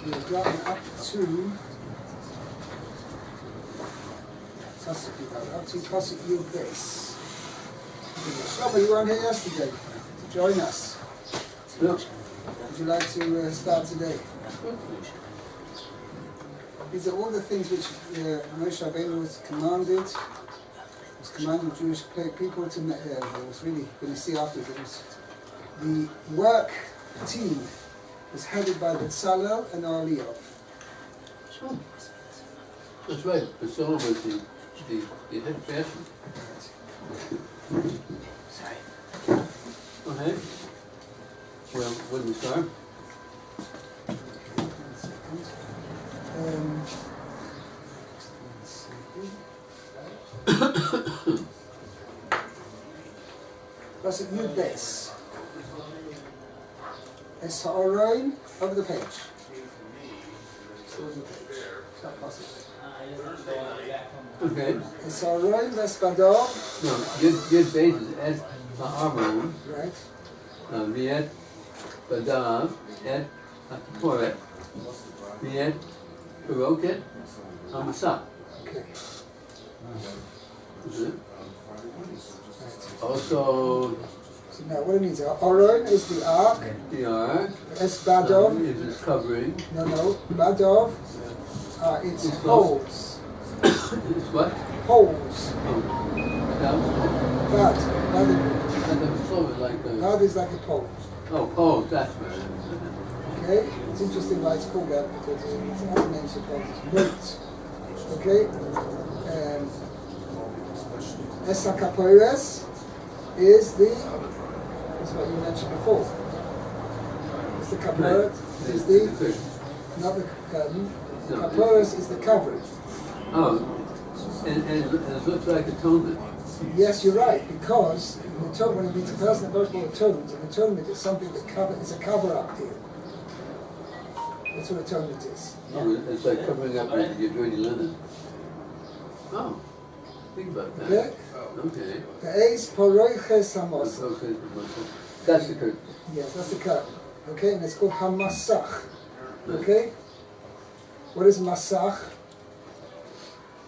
We've gotten up to Pasuk Yud base. Shlomo, you weren't here yesterday to join us. No. Would you like to start today? These are all the things which Moshe Rabbeinu was commanded Jewish people to make. It was really going to see afterwards. It was the work team was headed by the Tzalo and Arliov. Sure. That's right. The Tsama was the head fashion. Sorry. Okay. Well, when we start? Pasuk Yud base. Es ha'oroin over the page. Over the page. Start pasuk. Okay. Es ha'oroin v'espadav. No, Yud base is et ha'aron. Right. V'et badav et ha'kiporet. V'et peroket ha'masah. Okay. Okay. Also, So now what it means, Aron is the ark. the ark. Es badov. Is its covering. No. Badov. It's poles. It's what? Poles. Oh. Yeah. Bad. Like Bad is like a pole. oh, that's right. Okay? It's interesting why it's called that because it's other names for poles. It's boat. Okay? Es HaKodesh is what you mentioned before. It's the kaporet, is not the curtain. Kaporet is the covering. Oh, and it looks like atonement. Yes, you're right, because when it means a person that goes for atonement, an atonement is something that is a cover-up deal. That's what atonement is. Oh, it's like covering up your dirty linen. Oh, think about that. Okay? Okay. The Eis Poroiches Hamos. Okay, that's the curtain. Yes, that's the curtain. Okay, and it's called Hamasach. Okay? What is Masach?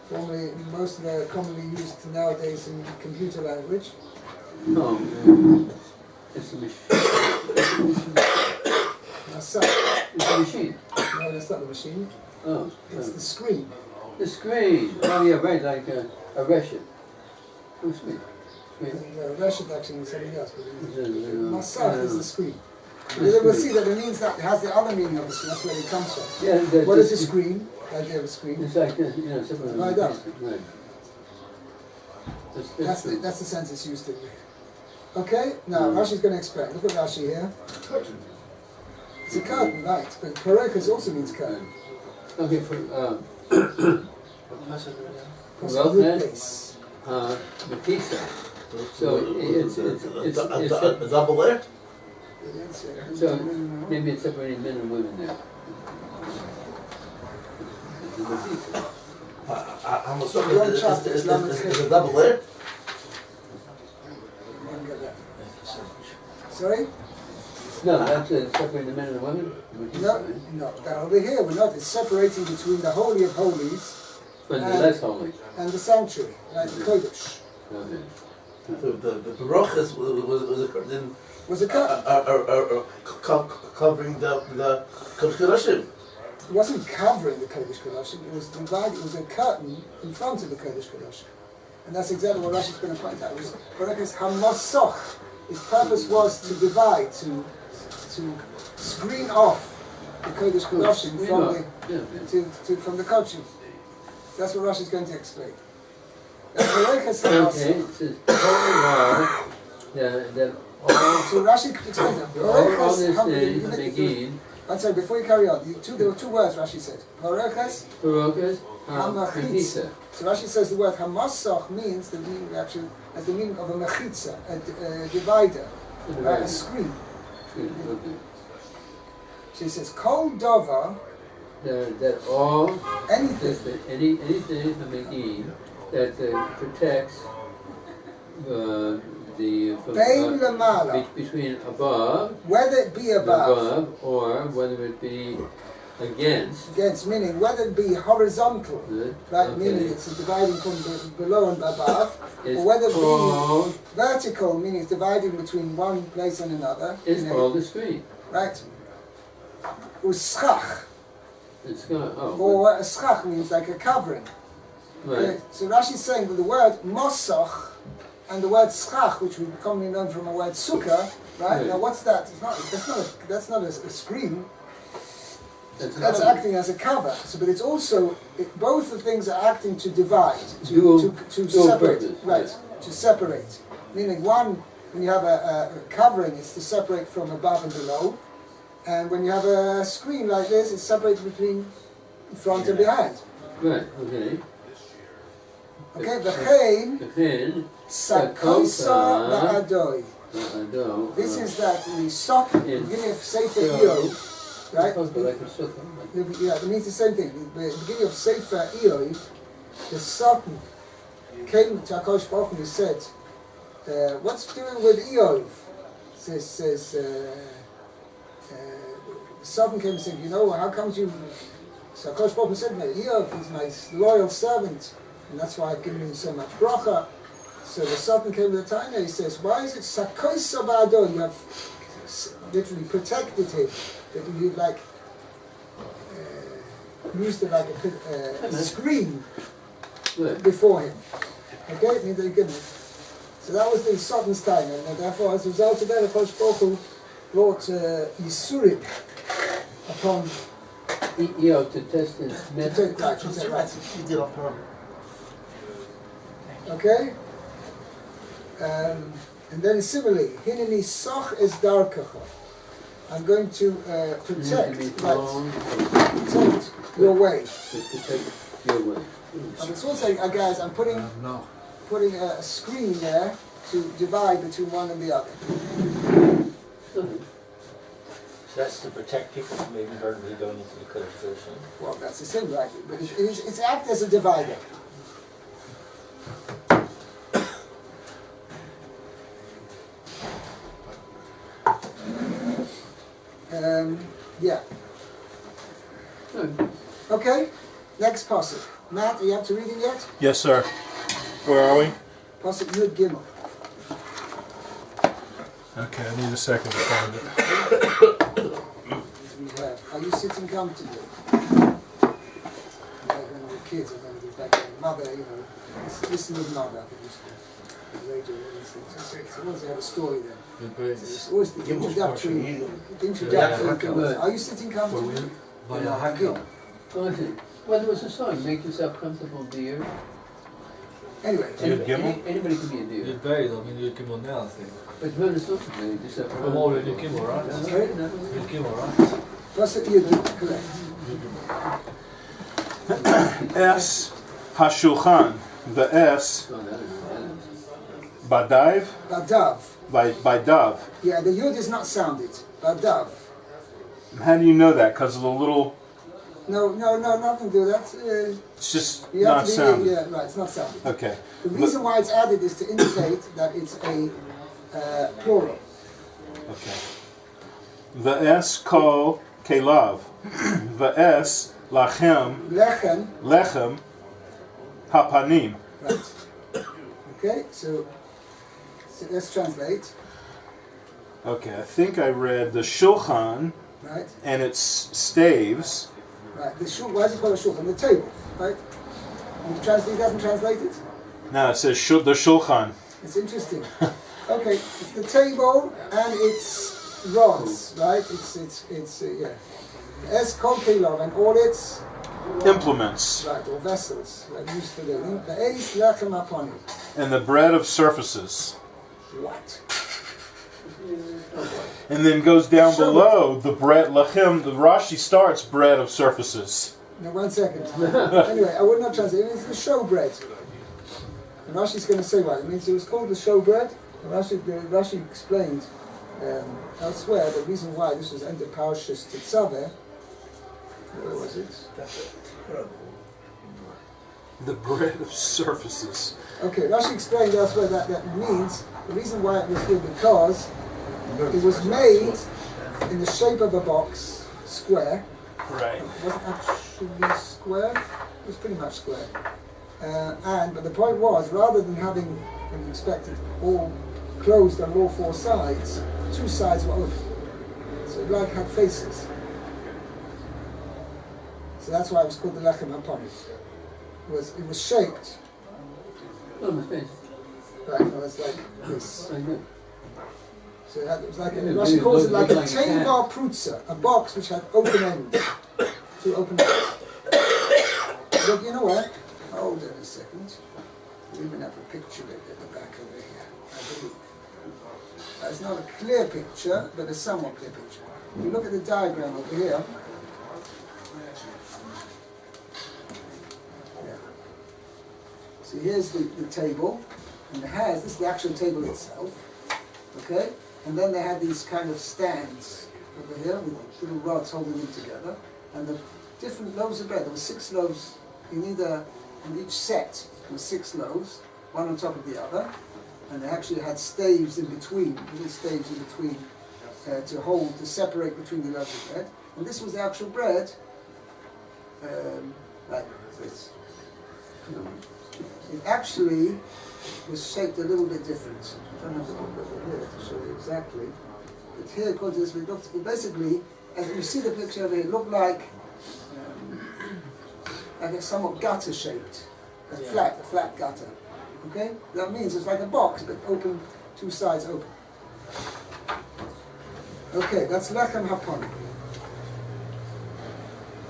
Formerly, most of the commonly used nowadays in computer language. No, it's a machine. Masach. It's a machine. No, that's not the machine. Oh. It's the screen. The screen. Oh yeah, right, like a Rashi. What's screen? Rashi actually means something else, but Masach is the screen. We'll see that it means that it has the other meaning of the screen. That's where it comes from. Yeah, what is a screen? The idea of a screen. It's like something like that. Right. That's the sense it's used in. Okay. Now Rashi's going to explain. Look at Rashi here. It's a curtain, right? But Perekas also means curtain. Okay. For the pizza. So it's a double layer. So maybe it's separating men and women there. I'm assuming it's a double layer. Sorry? No, that's separating the men and the women. No. That over here we're not. It's separating between the holy of holies but the less holy and the sanctuary, like the Kodesh. Okay. The Baruch was a curtain. Covering the Kodashim. It wasn't covering the Kodesh Kodashim, it was divided, it was a curtain in front of the Kodesh Kodashim. And that's exactly what Rashi is going to point out. It was Barakah's Hamasoch. His purpose was to divide, to screen off the Kodesh Kodashim from the Kodesh. That's what Rashi is going to explain. That's Barakah's Hamasoch. So Rashi explains that. All this is I'm sorry, before you carry on, there were two words Rashi said. Parokas, Hamachitza. So Rashi says the word Hamasach means the meaning actually as the meaning of a mechitza, a divider, a screen. So he says, Kol Dova, that all anything anything that protects the between above, whether it be above or whether it be Against. Meaning whether it be horizontal, right? Okay. Meaning it's dividing from below and above, It's or whether it called, be vertical, meaning it's dividing between one place and another. it's called a screen. Right. Uschach, It's called, or a schach means like a covering. right. Okay, so Rashi is saying that the word mosoch and the word schach, which we commonly know from the word sukkah, right? Right. Now what's that? That's not a screen. That's That's another- acting as a cover. So, but it's also both the things are acting to divide, Dual to separate, purpose, right? yes. To separate. Meaning one, when you have a covering, it's to separate from above and below, and when you have a screen like this, it's separated between front and behind. Right, okay. Okay, v'chein Again, sakosa va'adoi. This is that the sock, the Yes. beginning of Sefer Eov, right? Like a sukkah. Yeah, it means the same thing. The beginning of Sefer Eov, the Satan came to HaKodesh Baruch Hu and said, what's doing with Eov? Says the Satan came and said, you know, how comes you... So HaKodesh Baruch Hu said, no, Eov is my loyal servant, and that's why I've given him so much bracha. So the Satan came to the time and he says, why is it Sakois Sabado? You have literally protected him, that you'd like used it like a screen Right. before him. Okay, it means that you can. So that was the Satan's time, and therefore, as a result of that, the HaKodesh Baruch Hu brought Yisurim upon. To test his method. Right. Okay? And then similarly, Hineni Soch is Darkacha. I'm going to protect your way. To protect your way. And it's also, guys, I'm putting a screen there to divide between one and the other. So that's to protect people from inadvertently going into the Kodesh Yerushalyim. Well, that's the same, right? But it's act as a divider. Yeah. Okay. Next passage. Matt, are you up to reading yet? Yes, sir. Where are we? Passage Yud Gimel. Okay, I need a second to find it. Are you sitting comfortably? Like when we were kids, I remember back then, mother, you know, listen with mother, I think it was the radio, all these things. So once they had a story then. It's always the introductory thing was, are you sitting comfortably? Well, there was a song, make yourself comfortable, dear. Anyway, Anybody can be a deer. You're buried, I mean, you're Kimmel now, I think. But when it's not, make yourself Come on, you're Kimmel, right? okay. You're Kimmel, right? What's it Yud, correct. S. Hashulchan. The S. Badiv. Badav. By Dav. Yeah, the Yud is not sounded. Badav. How do you know that? Because of the little... No, nothing to do with that. It's just You have not to be, sounded. yeah, right, it's not sounded. Okay. The reason why it's added is to indicate that it's a plural. Okay. The S. Kol Kelav. The S. Lachem. Lechem. Hapanim. Right. Okay, so let's translate. Okay, I think I read the Shulchan Right. and its staves. Right. The why is it called a shulchan? The table. Right. And it doesn't translate it. No, it says the Shulchan. It's interesting. Okay, it's the table and its rods. Right. It's yeah. Es kol kelov and all its Implements. right or vessels right, used for the eis lechem hapanim. And the bread of surfaces. What? And then goes down below the bread, lachem, the Rashi starts bread of surfaces. Now 1 second. Anyway, I would not translate. It means the showbread. And Rashi's going to say what it means. It was called the showbread. And Rashi explained elsewhere the reason why this was entered Parashas Tetzaveh. Where was it? The bread of surfaces. Okay, Rashi explained elsewhere that means the reason why it was here because it was made in the shape of a box, square, Right. It wasn't actually square. It was pretty much square. But the point was, rather than having, when you expected, all closed on all four sides, two sides were open. So it like had faces. So that's why it was called the Lechem HaPanim. It was shaped. Oh, my face. Right, no, it's like this. Like that. So it was like Yeah, Rashi it calls it like a looked like a cat. Teva Prutza, a box which had open ends. Two open ends. Look, you know what? Hold on a second. We even have a picture of it at the back over here, I believe. It's not a clear picture, but a somewhat clear picture. If you look at the diagram over here. Yeah. So here's the table, and this is the actual table itself. Okay? And then they had these kind of stands over here with little rods holding them together. And the different loaves of bread, there were 6 loaves in each set, there were 6 loaves, one on top of the other. And they actually had staves in between, little staves in between to separate between the loaves of bread. And this was the actual bread, like this. It actually was shaped a little bit different. I don't have the book over here to show you exactly. But here, according to this, it basically, as you see the picture over here, it looked like a somewhat gutter shaped, a flat gutter. Okay? That means it's like a box, but open, two sides open. Okay, that's Lechem HaPanim.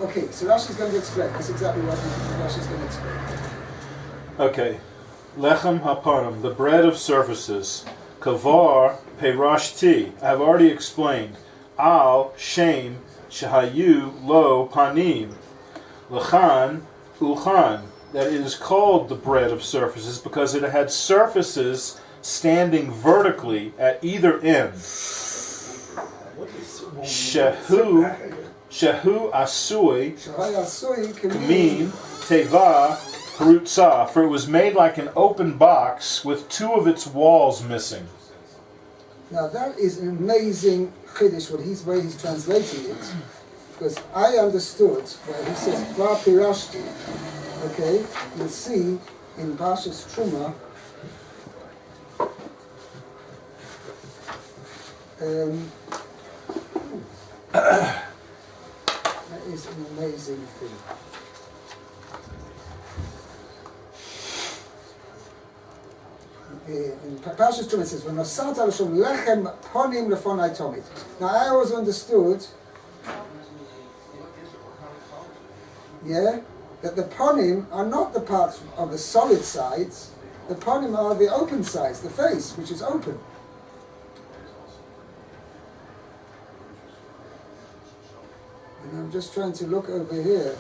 Okay, so Rashi's going to explain. That's exactly what Rashi's going to explain. Okay. Lechem HaPanim, the bread of surfaces. Kavar Perashti. I have already explained. Al Shem Shahayu Lo Panim. Lechan Uchan. That it is called the bread of surfaces because it had surfaces standing vertically at either end. Shehu Asui Kamin Teva Harutza, for it was made like an open box with 2 of its walls missing. Now that is an amazing chiddush, way he's translating it, because I understood where he says Kvar Pirashti. Okay, you'll see in Parshas Truma. That is an amazing thing. In Parshas Truma it says, "When Nosat Alashon Lechem Ponim Lefonai Tomit." Now I always understood, that the ponim are not the parts of the solid sides. The ponim are the open sides, the face, which is open. And I'm just trying to look over here.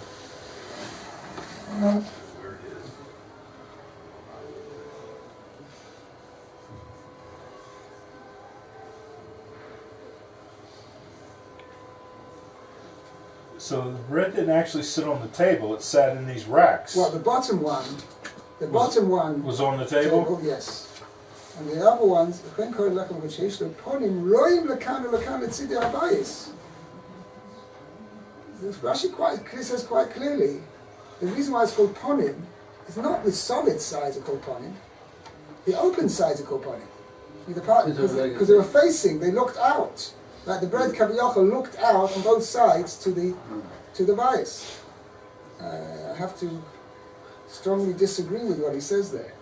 So the bread didn't actually sit on the table, it sat in these racks. Well, the bottom one Was on the table? yes. And the other ones, Rashi says quite clearly, the reason why it's called ponim is not the solid sides are called ponim, the open sides are called ponim. Because they were facing, they looked out. Like the bread Kaviyachal looked out on both sides to the bias. I have to strongly disagree with what he says there.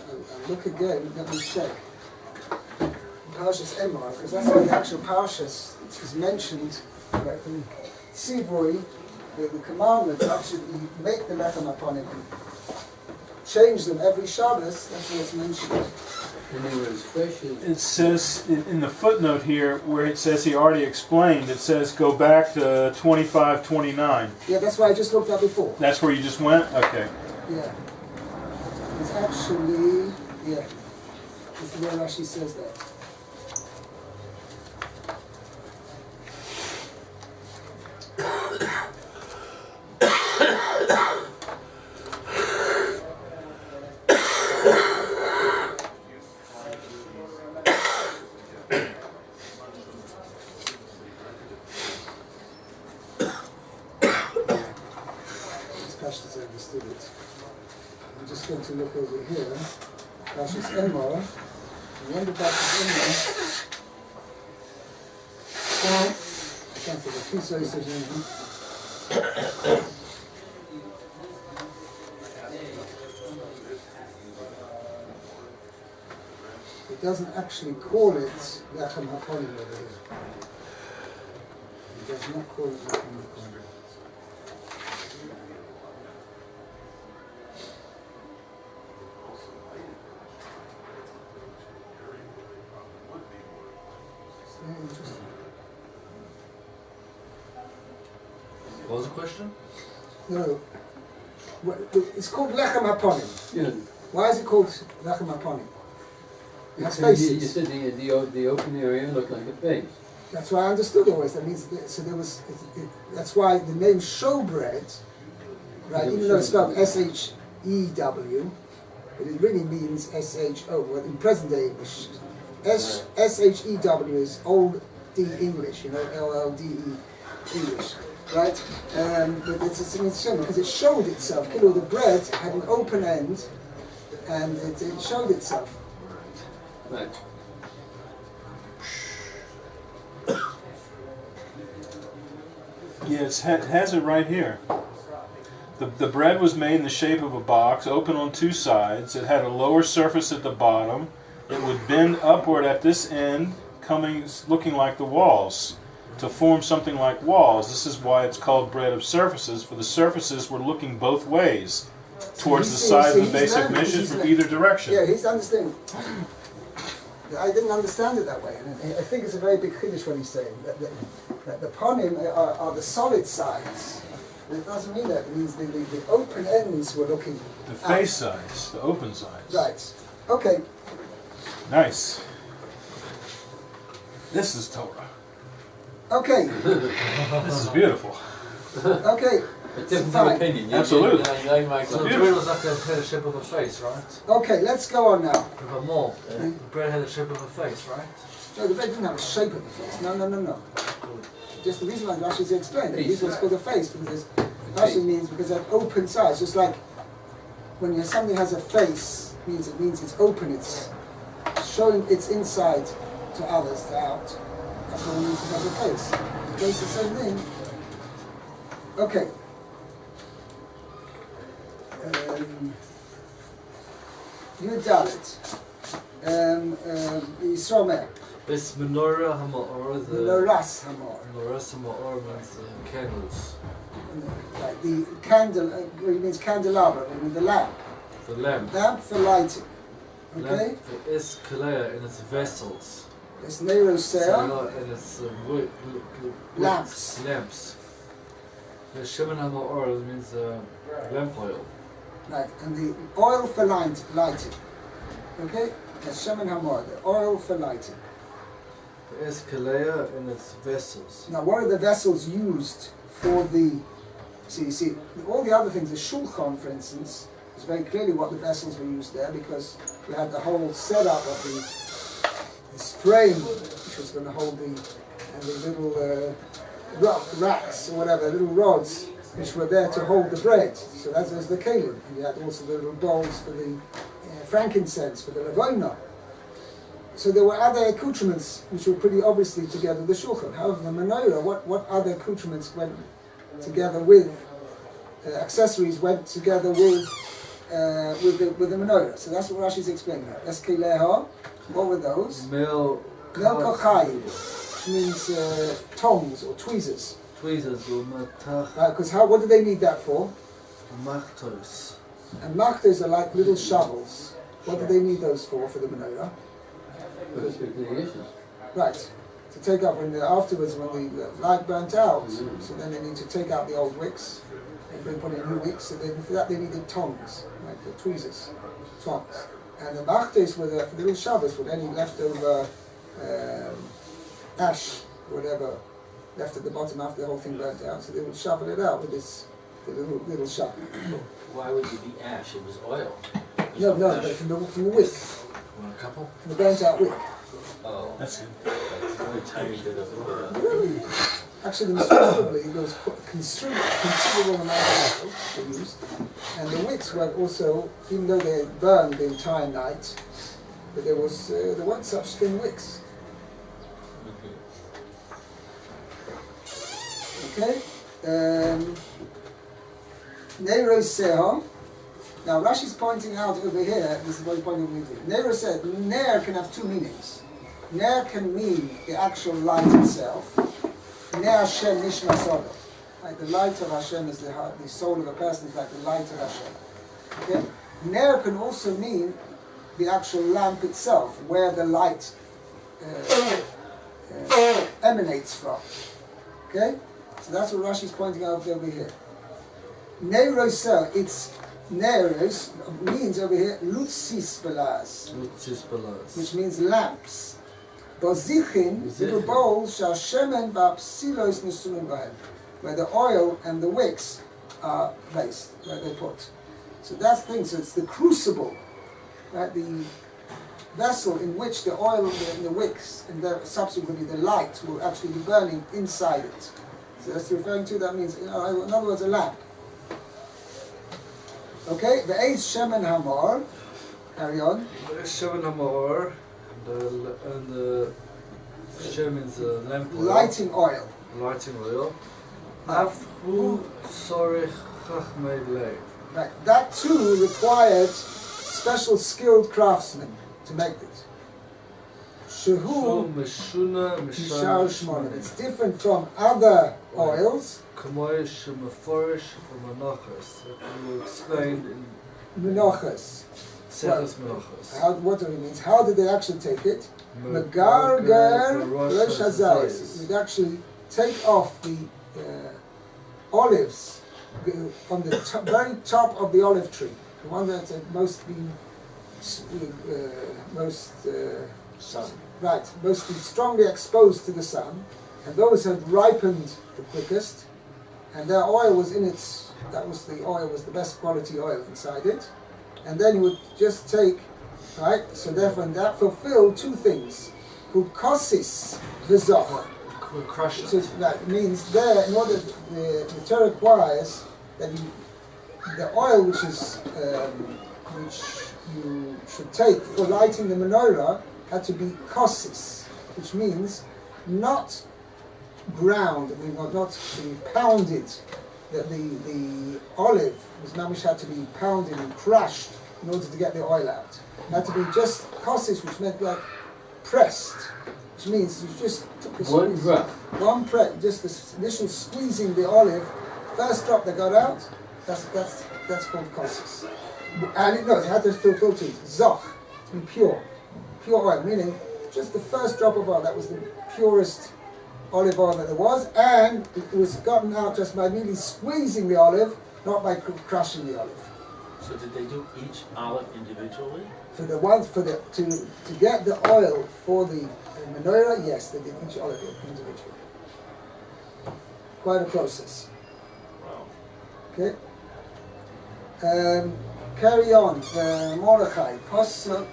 I'll look again, let me check. Parshas Emor, because that's where the actual Parshas is mentioned. Like the Tzivui, the commandment to actually make the Lechem HaPanim, change them every Shabbos, that's what it's mentioned. And they were as fresh as... It says in the footnote here where it says he already explained, it says go back to 25:29. Yeah, that's why I just looked at before. That's where you just went? Okay. Yeah. It's actually, it's where Rashi says that. I'm just going to look over here. Rashi's Emor. The end of Rashi's Emor. I can't think of two sources of It doesn't actually call it Lechem HaPonim over here. It does not call it Lechem HaPonim. Very interesting. What was the question? No. It's called Lechem HaPonim. Yeah. Why is it called Lechem HaPonim? It has You faces. said the open area looked like a face. That's why I understood always. That means so there was. That's why the name showbread, right? Even though it's spelled S-H-E-W, but it really means S-H-O. Well, in present day English, S-H-E-W is old D English, you know, L-L-D-E English, right? But it's a shame because it showed itself. You know, the bread had an open end, and it showed itself. Right. Yeah, it has it right here. The bread was made in the shape of a box, open on two sides. It had a lower surface at the bottom. It would bend upward at this end, looking like the walls, to form something like walls. This is why it's called bread of surfaces, for the surfaces were looking both ways, towards the sides and base of mishes from either direction. Yeah, he's understanding. I didn't understand it that way, and I think it's a very big chiddush what he's saying, that the ponim are the solid sides. And it doesn't mean that. It means the open ends were looking The face sides, the open sides. Right. Okay. Nice. This is Torah. Okay. This is beautiful. Okay. A difference of opinion. Absolutely. So the bread was like the shape of a face, right? Okay, let's go on now. But more. The bread had the shape of a face, right? No, the bread didn't have a shape of the face. No. Just the reason why Rashi is explained. The reason it's called a face because Rashi means because of open sides. Just like when something has a face, it means it's open. It's showing its inside to others, to out. That's what it means it has a face. It's the same thing. Okay. Yudalit. Yisromer. This menorah hama'or, the Menorahs Hamor. menorah hama'or means candles. Like the candle, it means candelabra, I mean the lamp. The lamp. Lamp for lighting. Okay? Lamp is kalea in its vessels. It's Nerosea. Kalea in its Lamps. Lamps. The shemen hama'or means lamp oil. Right, and the oil for lighting. Okay? That's Shemen Hamor, the oil for lighting. There is kalea in its vessels. Now, what are the vessels used for the... See, all the other things, the Shulchan, for instance, is very clearly what the vessels were used there because we had the whole setup of this frame, which was going to hold the little racks or whatever, little rods, which were there to hold the bread. So that was the kalim. And you had also the little bowls for the frankincense, for the levona. So there were other accoutrements which were pretty obviously together with the shulchan. However, the menorah, what other accoutrements went together with, accessories went together with the menorah. So that's what Rashi's explaining here. Eskileha, what were those? Mel Kochai, which means tongs or tweezers. tweezers or matach Because what do they need that for? machtos. And machtos are like little shovels. What do they need those for the menorah? Right, to take up afterwards when the light burnt out. So then they need to take out the old wicks and put in new wicks. So for that they needed tongs, like the tweezers, tongs. And the machtos were the little shovels with any leftover ash, whatever, left at the bottom after the whole thing burnt out. So they would shovel it out with the little shovel. Why would it be ash? It was oil. No, but from the wick, Want a couple? from the burnt out wick. Oh, That's good. that's very tiny bit of Actually, probably there was considerable amount of oil they used, and the wicks were also, even though they had burned the entire night, but there weren't such thin wicks. Okay. Nero Seho. Now Rashi's pointing out over here, this is what he's pointing out. Nero said, Ner can have two meanings. Ner can mean the actual light itself. Ner Hashem Nishma Sodo. Like the light of Hashem is the soul of a person, is like the light of Hashem. Okay? Ner can also mean the actual lamp itself, where the light emanates from. Okay? So that's what Rashi's pointing out over here. Neros, it's Neros means over here Lutzis Belas, which means lamps. Bozichin, little bowls, Shashemen Vapsilos Nesulim Bahem, where the oil and the wicks are placed, where they put. So that's the thing, so it's the crucible, right? The vessel in which the oil and the wicks and subsequently the light will actually be burning inside it. So that's referring to, that means, in other words, a lamp. Okay, the Eis Shemen Hamor, carry on. The Shemen Hamor, and the Shem is lamp oil. Lighting oil. Lighting oil. Afhu Sorich Chachmei Lev. Right, that too required special skilled craftsmen to make it. Shehu Meshuna Mishar Shmonim. It's different from other oils. Kamoy Shemaforish Umanachas. It will explain in Menochas. Seches Menachas. What do it means? How did they actually take it? Megarger Rosh Hazayis. It would actually take off the olives on the very top of the olive tree, the one that's mostly mostly strongly exposed to the sun, and those had ripened the quickest, and their oil was in its. The oil was the best quality oil inside it, and then you would just take, right. So therefore, that fulfilled two things: kukosis v'zoch. Crush it. So that means there, in order, the Torah requires that the oil which you should take for lighting the menorah had to be kosis, which means not ground, not to be pounded. That the olive was mamish had to be pounded and crushed in order to get the oil out. It had to be just kosis, which meant like pressed. Which means you just took a squeeze. One press, just this initial squeezing the olive, first drop that got out, that's called kosis. And it had to fulfill two. Zoch, to be pure oil, meaning just the first drop of oil, that was the purest olive oil that there was, and it was gotten out just by merely squeezing the olive, not by crushing the olive. So did they do each olive individually? To get the oil for the menorah, yes, they did each olive individually. Quite a process. Wow. Okay. Carry on. Mordechai, Pasuk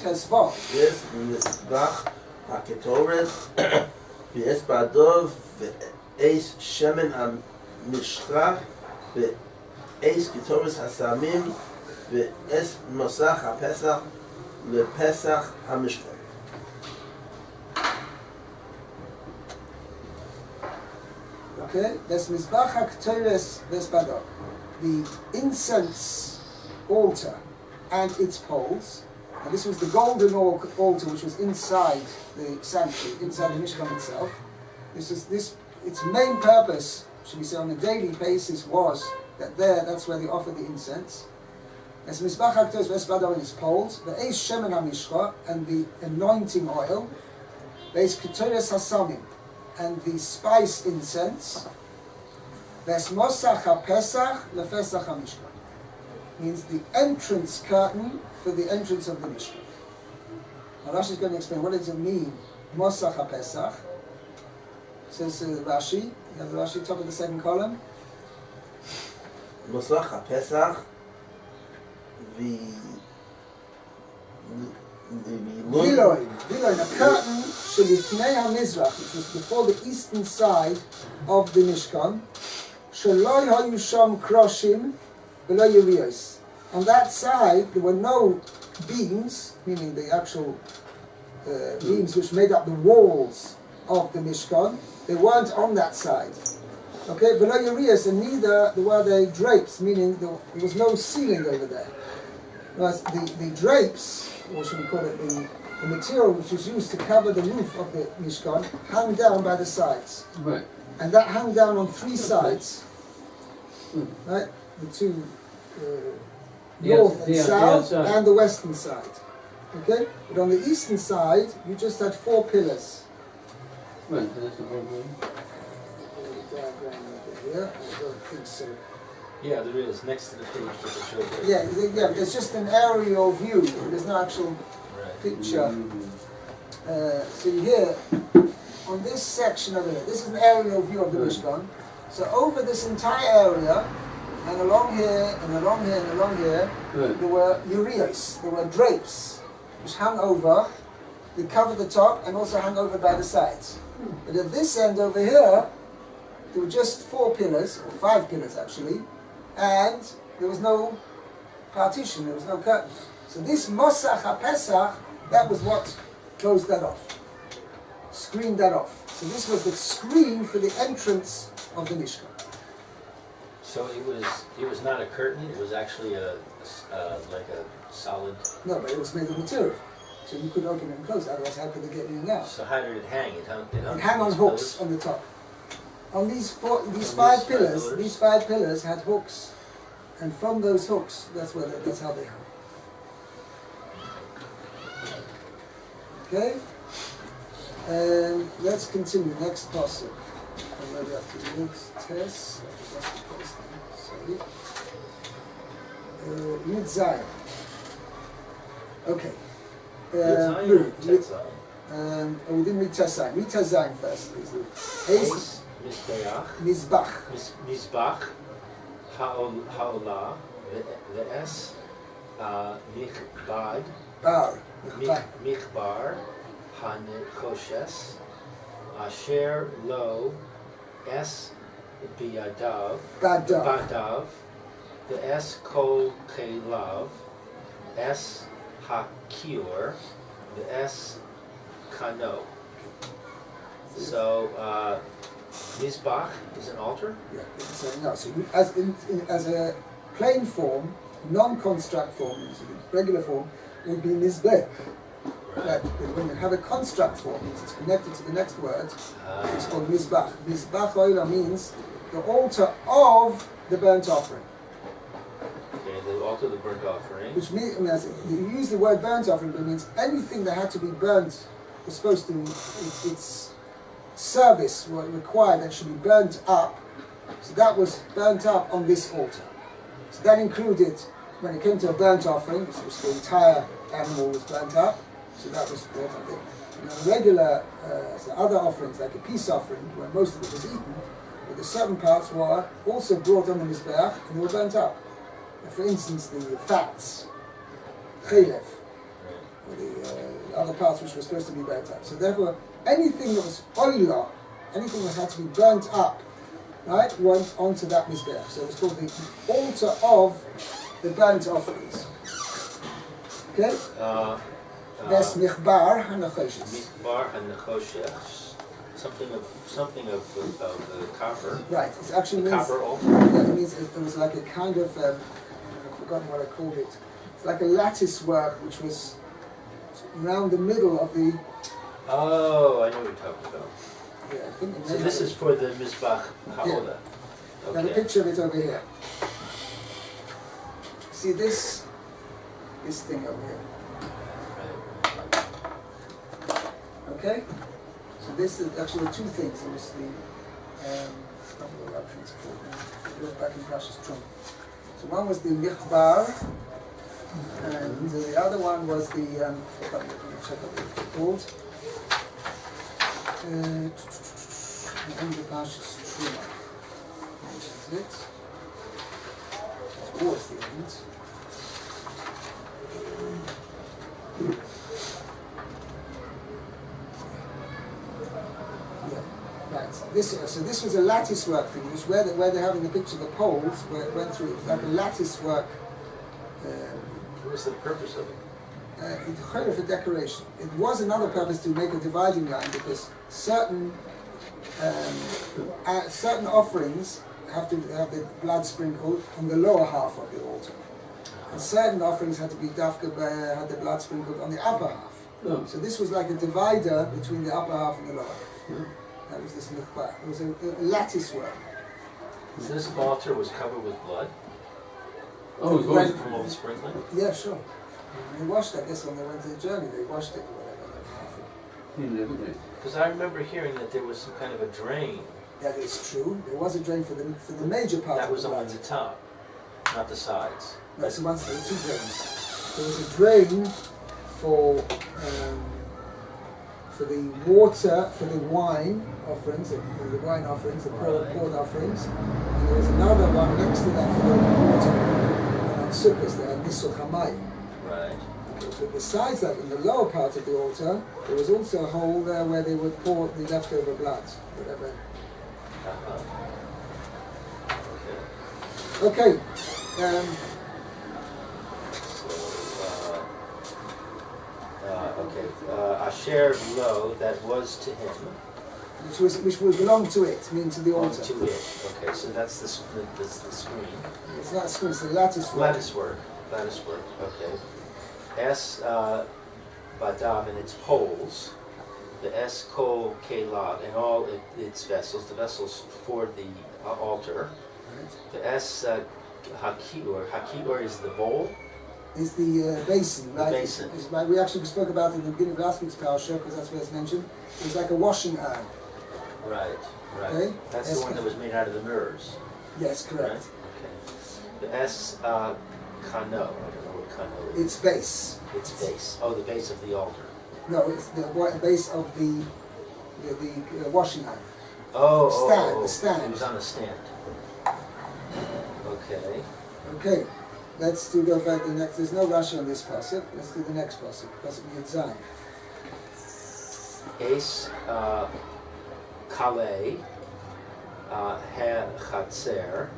Tezvot. Yes, Mizbach HaKetoret, V'es Ba'adov, V'es Shemen HaMishcha, V'es Ketoret HaSamim, V'es Mosach HaPesach, V'Pesach HaMishcha. Okay, that's Mizbach HaKetoret V'es Ba'adov. The incense altar and its poles. And this was the golden altar which was inside the sanctuary, inside the Mishkan itself. Its main purpose, should we say on a daily basis, was that that's where they offered the incense. As Mizbach HaKetoret V'es Ba'adov and its poles, the Eis Shemen HaMishcha and the anointing oil, the Eis Ketoret HaSamim and the spice incense, Ves Mosach HaPesach LePesach HaMishkan. Means the entrance curtain for the entrance of the Mishkan. Now Rashi is going to explain what does it mean, Mosach HaPesach. Says Rashi, you have the Rashi top of the second column. Mosach HaPesach, Viloin, a curtain Shelifnei HaMizrach, which was before the eastern side of the Mishkan, Sheloi Hayu Sham Kroshim V'lo Yeriyos. On that side, there were no beams, meaning the actual beams which made up the walls of the Mishkan. They weren't on that side. Okay, V'lo Yeriyos, and neither were they drapes, meaning there was no ceiling over there. Whereas the drapes, or should we call it the material which was used to cover the roof of the Mishkan, hung down by the sides. Right. And that hung down on three sides. Right? The two north and south and the western side. Okay? But on the eastern side, you just had 4 pillars. Right, that's the whole thing. Diagram over here. I don't think so. Yeah, there is, next to the page that it shows. Yeah, it's just an aerial view. There's no actual Right. picture. So here, on this section over here, this is an aerial view of the Mishkan. So over this entire area, and along here, and along here, and along here, there were urios, there were drapes, which hung over, they covered the top, and also hung over by the sides. But at this end over here, there were just 4 pillars, or 5 pillars actually, and there was no partition, there was no curtain. So this Mosach HaPesach, that was what closed that off, screened that off. So this was the screen for the entrance of the Mishkan. So it was not a curtain, it was actually like a solid. No, but it was made of material. So you could open and close, otherwise how could they get in and out? So how did it hang? It hung On hooks on the top. On these 5 pillars, these 5 pillars had hooks, and from those hooks, that's how they hung. Okay, and let's continue. Next passage. Maybe after the next test. Sorry. Yud Zayin. Okay. We didn't read Tessayin. Read Tessayin first, please. Ace, Mizbach. Mizbach, Ha'olah, Ve'es, Michbad, Bar. Michbar, Hanechoshes, Asher Lo, Es Biyadav, Badav, Ve'es Kol Kelav, Es Hakior, Ve'es Kano. So, Mizbach is an altar? Yeah, so no. So as a plain form, non-construct form, regular form, would be Mizbech. Right. But when you have a construct form, it's connected to the next word, it's called Mizbach. Mizbach Oila means the altar of the burnt offering. Okay, the altar of the burnt offering. Which means, you use the word burnt offering, but it means anything that had to be burnt was supposed to, its service was required that should be burnt up. So that was burnt up on this altar. So that included, when it came to a burnt offering, so the entire animal was burnt up. So that was brought up there. And then regular, so other offerings, like a peace offering, where most of it was eaten, but the certain parts were also brought on the Mizbeach and they were burnt up. For instance, the fats, chelev, or the other parts which were supposed to be burnt up. So therefore, anything that was oila, anything that had to be burnt up, right, went onto that Mizbeach. So it was called the altar of the burnt offerings. Okay? That's Michbar HaNechoshes. Michbar HaNechoshes. Something of the copper. Right. It actually the means copper altar. Yeah, it means it was like a kind of I've forgotten what I called it. It's like a lattice work which was around the middle of the. Oh, I know what you're talking about. Yeah, I think. So this is for the Mizbach Ha'olah. Yeah. Okay. Now the picture of it over here. See this thing over here. Okay? So this is actually 2 things. It was the look back in Prash's trunk. So one was the Michbar, and the other one was the let me check out what it's called. The Prash's Chumash. This is it. It's always the end. this was a lattice work thing, which where they're having the picture of the poles, where it went through, it was like a lattice work. What was the purpose of it? For decoration. It was another purpose to make a dividing line because certain offerings have to have the blood sprinkled on the lower half of the altar, and certain offerings had to be had the blood sprinkled on the upper half. Oh. So this was like a divider between the upper half and the lower half. That was this mikvah. It was a lattice work. This altar was covered with blood Oh, it's going. from all the sprinkling? Yeah, sure. They washed it. I guess when they went to the journey, they washed it or whatever. Because I remember hearing that there was some kind of a drain That is true. There was a drain for the major part that of was the on blood. the top, not the sides. No, so once there were two drains. There was a drain for the water, for the wine offerings, the wine offerings, the poured offerings, and there was another one next to that for the water. And on Sukkot there, Nisuch Hamayim. Right. But besides that, in the lower part of the altar, there was also a hole there where they would pour the leftover blood, whatever. Okay. Okay. Asher lo, that was to him. Which would belong to it, meaning to the altar. To it. Okay, so that's the screen. It's not a screen, it's a lattice work. Lattice work. Okay. Es badav and its poles. The es kol kelag and all its vessels. The vessels for the altar. Right. The es hakiur. Hakiur is the bowl. Is the basin, right? The basin. It's like we actually spoke about it in the beginning of last week's parasha, because that's where it's mentioned. It's like a washing urn. Right. Okay. That's the one that was made out of the mirrors. Yes, correct. Right? Okay. The es kano. I don't know what kano is. Its base. Its base. Oh, the base of the altar. No, it's the base of the washing urn. The stand. It was on a stand. Okay. Okay. Let's go back to the next. There's no Rashi on this pasuk. Let's do the next pasuk. Pasuk Yud Zayin. Es kale ha-chatzer.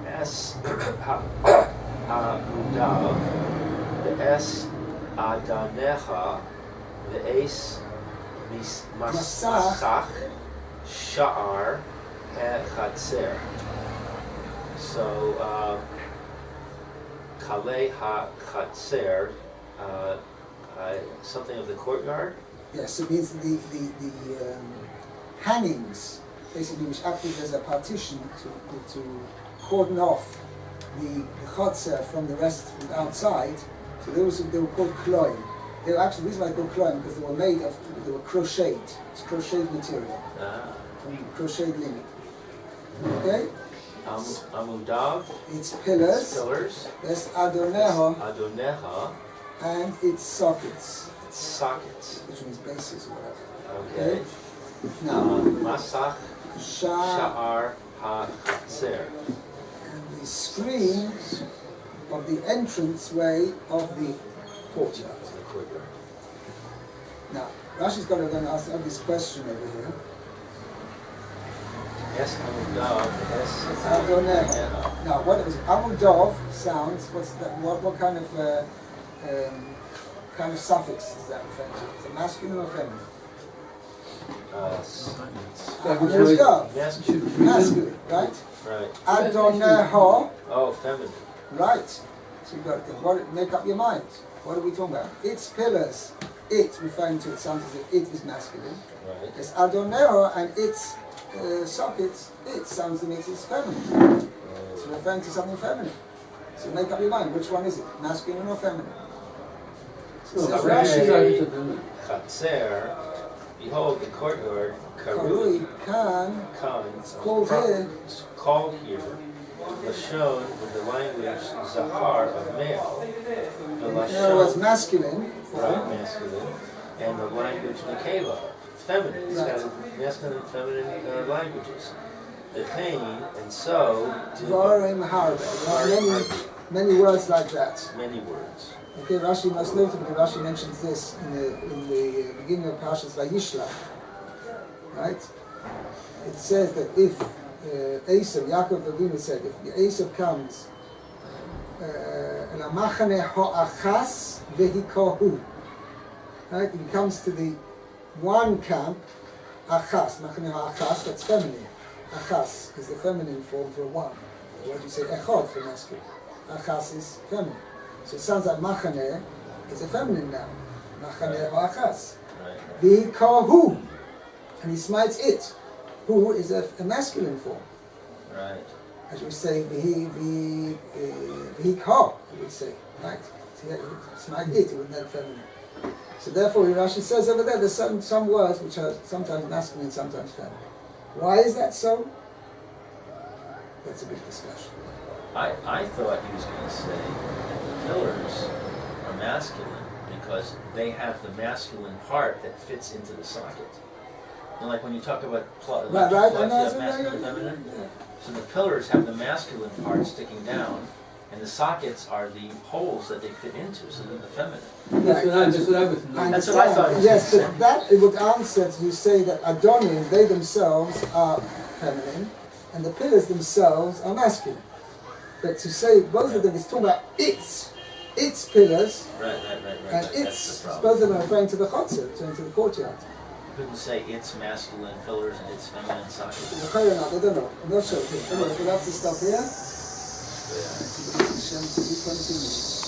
Es ha-mudav. The es adanecha. The es masach. Sha'ar ha-chatzer. So, Kale ha-chatzer, something of the courtyard? Yes, it means the hangings, basically, which acted as a partition to cordon off the chatzer from the rest from outside. So they were called kloim. They were actually, the reason why they're called kloim, because they were crocheted. It's crocheted material, from crocheted linen. Okay? Amudav. Its pillars. There's Adoneha. And its sockets. Which means bases or whatever. Okay. Now, Masach Sha'ar ha-chatzer. And the screen of the entranceway of the courtyard. Now, Rashi's going to ask this question over here. Yes, Amudav. Yes, Adoneha. Now, what is Amudav sounds? What's that? What kind of suffix is that referring to? Is it masculine or feminine? Masculine, right? Right. Adoneha. Oh, feminine. Right. So you've got to make up your mind. What are we talking about? Its pillars. It, referring to it, sounds as if it is masculine. Right. It's Adoneha and its sockets. It sounds to me it's feminine. It's referring to something feminine. So make up your mind. Which one is it? Masculine or feminine? So says Rashi, Chatzer. Behold, the courtyard. Karui, Khan. It's called here. It's called here. Lashon with the language Zahar of male. The In other words, Lashon, masculine. right, masculine, and the language Nekeva, feminine. It's got masculine and feminine languages. The pain, and so Dvarim Harbe. Many words like that. many words. Okay, Rashi must note that Rashi mentions this in the beginning of Parshas Vayishlach. Right? it says that if Esav, Yaakov Avinu said, if Esav comes, El Machane Ho'achas Vehikohu, right? If he comes to the one camp, Achas, Machane Ho'achas, that's feminine. Achas is the feminine form for one. Why do you say Echad for masculine? Achas is feminine. So it sounds like Machane is a feminine noun. Machane Ho'achas. Vehikohu, and he smites it. Who is a masculine form. Right. As we say, v'hikha, we would say, right? Smite it, it would not feminine. So therefore, Rashi says over there, there's some words which are sometimes masculine, sometimes feminine. Why is that so? That's a big discussion. I thought he was going to say that the pillars are masculine because they have the masculine part that fits into the socket. And like when you talk about Right, you have masculine and feminine. So the pillars have the masculine part sticking down, and the sockets are the holes that they fit into, so they're the feminine. That's what I was thinking. That's what I thought. Yes, but that it would answer to say that Adonim, they themselves are feminine, and the pillars themselves are masculine. But to say both of them is talking about its pillars, Right. and That's its, the problem. both of them are referring to the chotzer, referring to the courtyard. You couldn't say it's masculine pillars and it's feminine sockets. I don't know. I'm not sure. Anyway, we'll have to stop here. Yeah. Hashem to be continued.